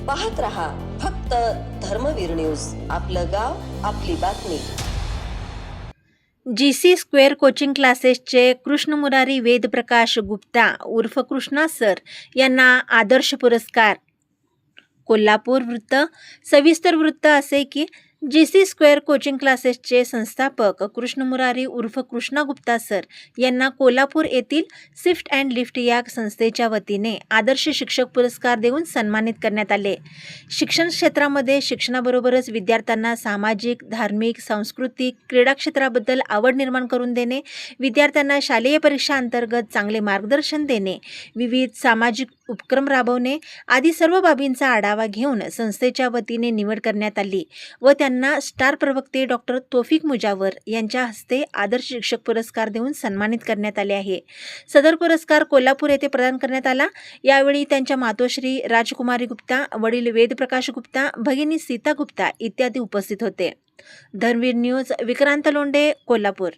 पाहत रहा फक्त धर्मवीर न्यूज. आपलं गाव, आपली बातमी. GC स्क्वेअर कोचिंग क्लासेसचे कृष्ण मुरारी वेदप्रकाश गुप्ता उर्फ कृष्णा सर यांना आदर्श पुरस्कार. कोल्हापूर. वृत्त. सविस्तर वृत्त असे की GC स्क्वेअर कोचिंग क्लासेसचे संस्थापक कृष्ण मुरारी उर्फ कृष्णा गुप्ता सर यांना कोल्हापूर येथील शिफ्ट अँड लिफ्ट या संस्थेच्या वतीने आदर्श शिक्षक पुरस्कार देऊन सन्मानित करण्यात आले. शिक्षण क्षेत्रामध्ये शिक्षणाबरोबरच विद्यार्थ्यांना सामाजिक, धार्मिक, सांस्कृतिक, क्रीडा क्षेत्राबद्दल आवड निर्माण करून देणे, विद्यार्थ्यांना शालेय परीक्षा अंतर्गत चांगले मार्गदर्शन देणे, विविध सामाजिक उपक्रम राबवणे आदी सर्व बाबींचा आढावा घेऊन संस्थेच्या वतीने निवड करण्यात आली व त्यांना स्टार प्रवक्ते डॉक्टर तौफिक मुजावर यांच्या हस्ते आदर्श शिक्षक पुरस्कार देऊन सन्मानित करण्यात आले आहे. सदर पुरस्कार कोल्हापूर येथे प्रदान करण्यात आला. यावेळी त्यांच्या मातोश्री राजकुमारी गुप्ता, वडील वेदप्रकाश गुप्ता, भगिनी सीता गुप्ता इत्यादी उपस्थित होते. धर्मवीर न्यूज, विक्रांत लोंढे, कोल्हापूर.